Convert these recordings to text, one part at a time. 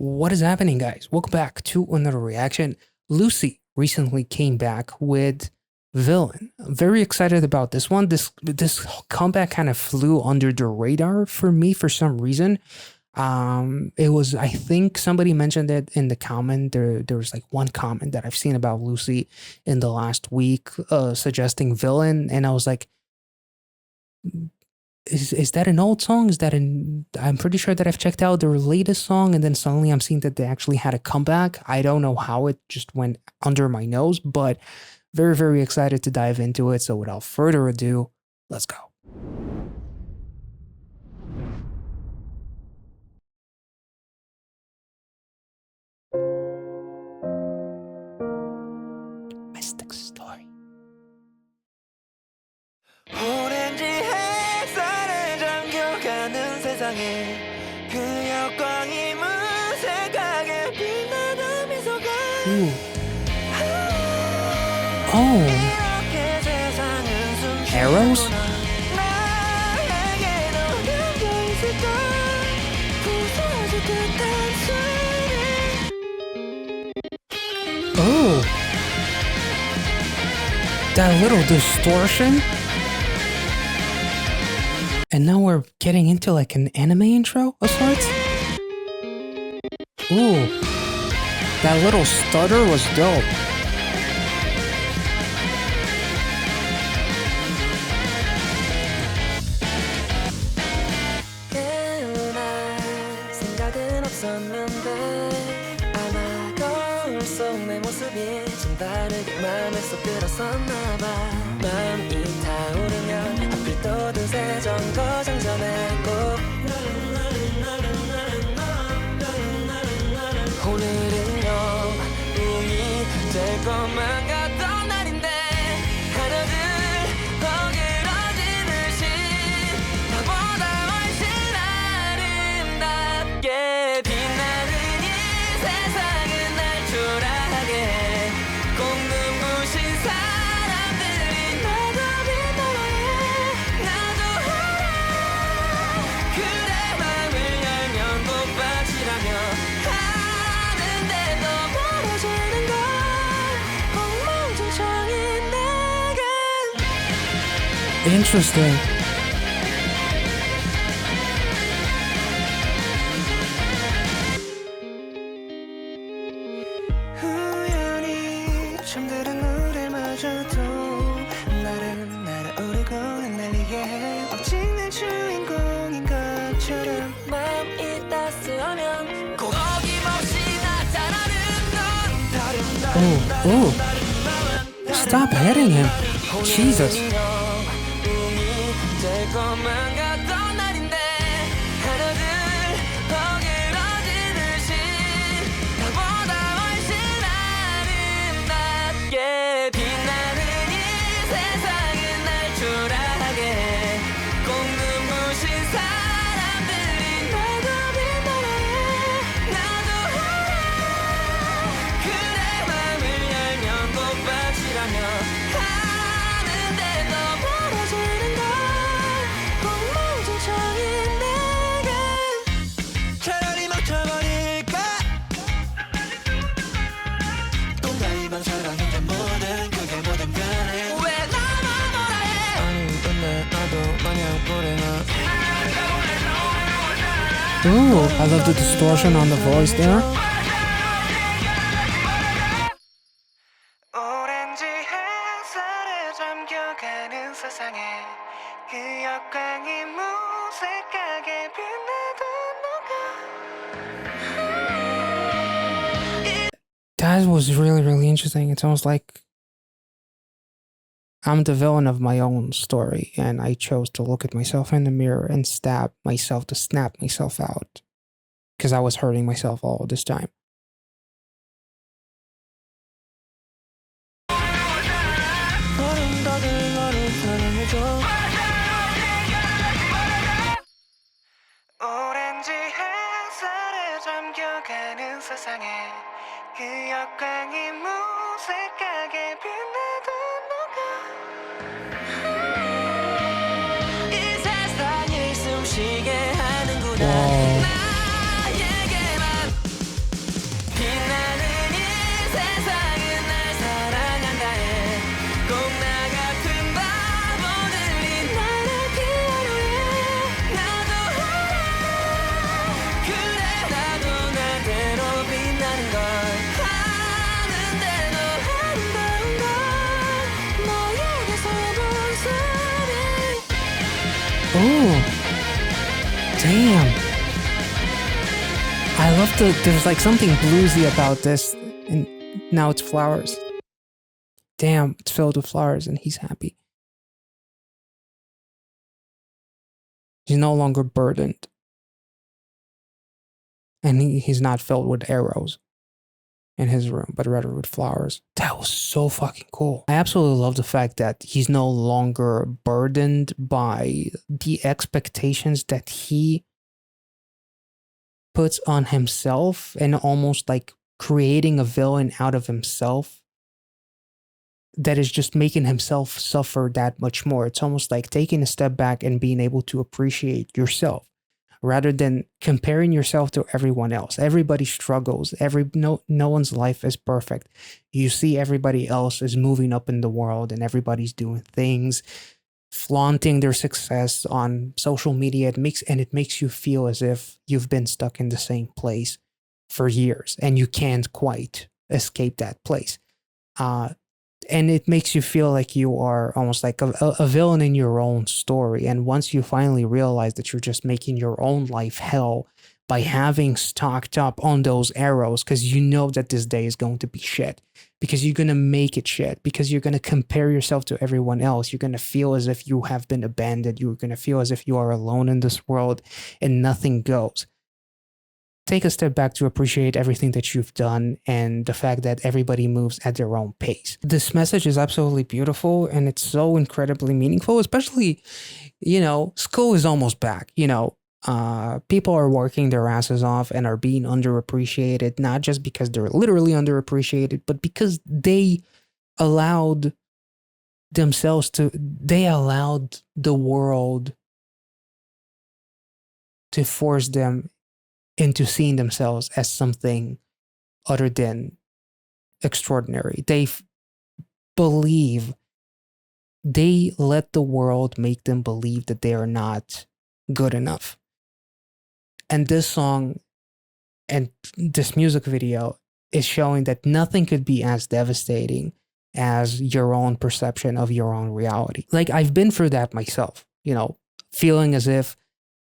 What is happening, guys? Welcome back to another reaction. Lucy recently came back with Villain. I'm very excited about this one. This comeback kind of flew under the radar for me for some reason. It was, I think somebody mentioned it in the comment. There was like one comment that I've seen about Lucy in the last week, suggesting Villain, and I was like, is that an old song? Is that I'm pretty sure that I've checked out their latest song, and then suddenly I'm seeing that they actually had a comeback. I don't know how it just went under my nose, but very, very excited to dive into it. So without further ado, let's go. Mystic story. 오렌지 햇살에 잠겨가는 세상에 그 역광이 무색하게 빛나는 미소가 이렇게 세상은 숨쉬고 Arrows? 나에게도 담겨있을까 부서질 듯한 소리 Oh, that little distortion. And now we're getting into like an anime intro of sorts. Ooh, that little stutter was dope. 깨어날 생각은 없었는데 아마 거울 속 내 모습이 좀 다르게 맘에 쏙 들었었나봐 마음이 타오르면 하필 또 두세 정거장 전에 꼭 오늘은요 웅이 될 것만 같던 날인데 하나둘 어그러지듯이 나보다 훨씬 아름답게 빛나는 이 세상은 날 초라하게 꼭 눈부신 사람들이 나도 빛나래 나도 알아 그래 맘을 열면 꽃밭이라며 하는데도 멀어지는 걸 엉망진창인 내겐 Interesting. 우연히 잠드는 노래마저도 나를 날아오르고 흩날리게 해 오직 내 주인공인 것처럼 마음이 따스하면 꼭 어김없이 나타나는 넌 다른 Ooh, stop hitting him. Jesus. 웅이 될 것만 같던 날인데 하나둘 어그러지듯이 나보다 훨씬 아름답게 빛나는 이 세상은 날 초라하게 꼭 눈부신 사람들이 나도 빛나래 나도 알아 그래 맘을 열면 꽃밭이라며 하는데도 멀어지는 걸 엉망진창인 내겐 차라리 멈춰버릴까 똥다리방처럼 힘든 모든 그게 뭐든 간에 왜 나만 뭐라 해 아니 근데 나도 마냥 보래나 Ooh, I love the distortion on the voice there. 오렌지 햇살에 잠겨가는 세상에 그 역광이 무색하게 빛나던 That was really, really interesting. It's almost like I'm the villain of my own story, and I chose to look at myself in the mirror and stab myself to snap myself out because I was hurting myself all this time. 어른다들 너를 사랑해줘 오렌지 햇살에 잠겨가는 세상에 그 역광이 무색하게 빛나던 너가 이 세상을 숨쉬게 하는구나 Whoa. 나에게만 there's like something bluesy about this, and now it's flowers. Damn, it's filled with flowers, and he's happy. He's no longer burdened, and he's not filled with arrows in his room, but rather with flowers. That was so fucking cool. I absolutely love the fact that he's no longer burdened by the expectations that he puts on himself, and almost like creating a villain out of himself that is just making himself suffer that much more. It's almost like taking a step back and being able to appreciate yourself rather than comparing yourself to everyone else. Everybody struggles. No one's life is perfect. You see everybody else is moving up in the world, and everybody's doing things, flaunting their success on social media. It makes you feel as if you've been stuck in the same place for years and you can't quite escape that place. And it makes you feel like you are almost like a villain in your own story. And once you finally realize that you're just making your own life hell by having stocked up on those arrows, because you know that this day is going to be shit, because you're going to make it shit, because you're going to compare yourself to everyone else. You're going to feel as if you have been abandoned. You're going to feel as if you are alone in this world and nothing goes. Take a step back to appreciate everything that you've done and the fact that everybody moves at their own pace. This message is absolutely beautiful, and it's so incredibly meaningful, especially, school is almost back. People are working their asses off and are being underappreciated, not just because they're literally underappreciated, but because they allowed the world to force them into seeing themselves as something other than extraordinary. They let the world make them believe that they are not good enough. And this song and this music video is showing that nothing could be as devastating as your own perception of your own reality. Like, I've been through that myself, feeling as if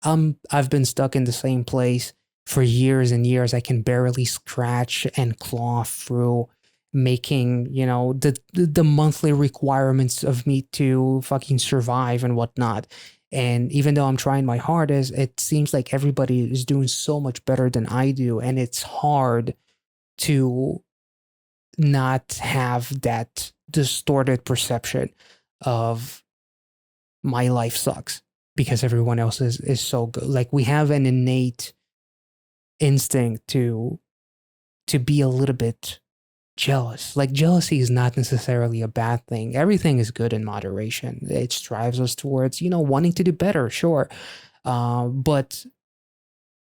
I've been stuck in the same place for years and years. I can barely scratch and claw through making, the monthly requirements of me to fucking survive and whatnot. And even though I'm trying my hardest, it seems like everybody is doing so much better than I do. And it's hard to not have that distorted perception of my life sucks because everyone else is so good. Like, we have an innate instinct to be a little bit jealous. Like, jealousy is not necessarily a bad thing. Everything is good in moderation. It strives us towards, wanting to do better, sure. But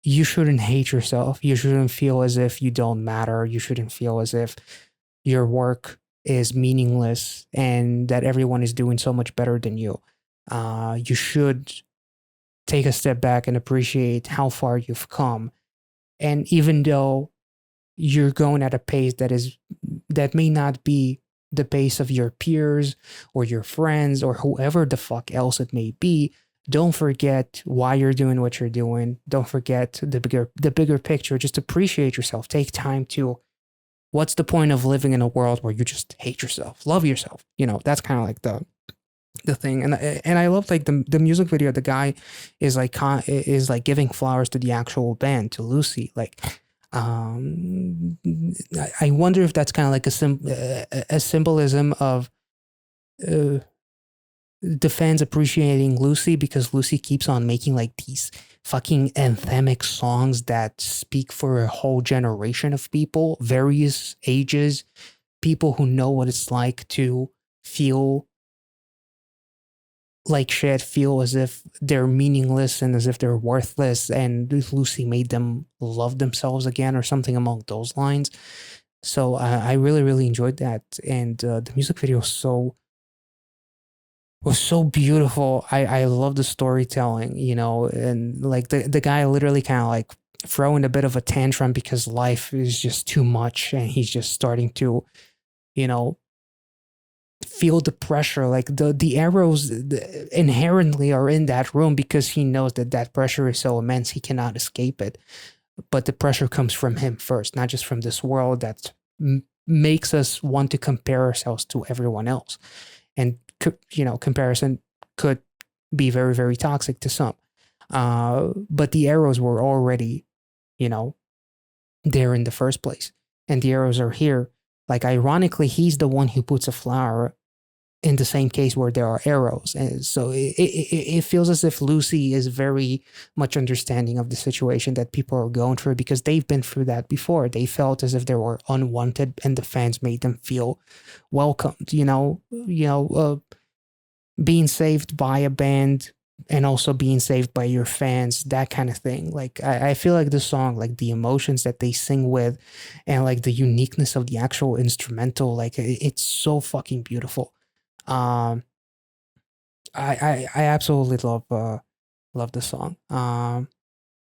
you shouldn't hate yourself. You shouldn't feel as if you don't matter. You shouldn't feel as if your work is meaningless and that everyone is doing so much better than you. You should take a step back and appreciate how far you've come. And even though you're going at a pace that may not be the pace of your peers or your friends or whoever the fuck else it may be, don't forget why you're doing what you're doing. Don't forget the bigger picture. Just appreciate yourself. Take time to, what's the point of living in a world where you just hate yourself? Love yourself. That's kind of like the thing. And I love, like, the music video. The guy is like giving flowers to the actual band, to Lucy. Like, I wonder if that's kind of like a symbolism of the fans appreciating Lucy, because Lucy keeps on making like these fucking anthemic songs that speak for a whole generation of people, various ages, people who know what it's like to feel like shit, feel as if they're meaningless and as if they're worthless, and Lucy made them love themselves again, or something along those lines. So I really, really enjoyed that, and the music video was so beautiful. I love the storytelling, and like the guy literally kind of like throwing a bit of a tantrum because life is just too much, and he's just starting to, feel the pressure. Like the arrows inherently are in that room because he knows that pressure is so immense he cannot escape it. but the pressure comes from him first, not just from this world that makes us want to compare ourselves to everyone else. And, comparison could be very, very toxic to some. But the arrows were already, there in the first place. And the arrows are here. Like, ironically, he's the one who puts a flower in the same case where there are arrows. And so it feels as if Lucy is very much understanding of the situation that people are going through, because they've been through that before. They felt as if they were unwanted and the fans made them feel welcomed, being saved by a band and also being saved by your fans, that kind of thing. Like, I feel like the song, like the emotions that they sing with and like the uniqueness of the actual instrumental, like it's so fucking beautiful. um I absolutely love the song.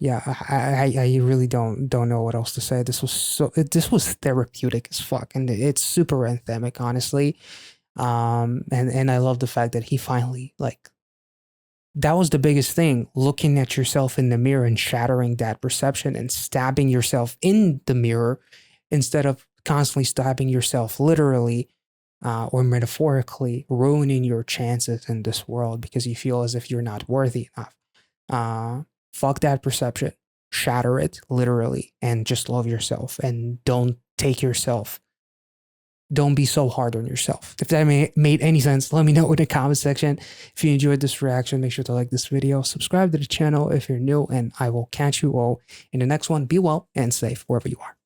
Yeah, I really don't know what else to say. This was therapeutic as fuck, and it's super anthemic, honestly. And I love the fact that he finally, like, that was the biggest thing, looking at yourself in the mirror and shattering that perception and stabbing yourself in the mirror instead of constantly stabbing yourself literally, or metaphorically, ruining your chances in this world because you feel as if you're not worthy enough. Fuck that perception, shatter it literally, and just love yourself and don't be so hard on yourself. If that made any sense, let me know in the comment section. If you enjoyed this reaction, make sure to like this video, subscribe to the channel if you're new, and I will catch you all in the next one. Be well and safe wherever you are.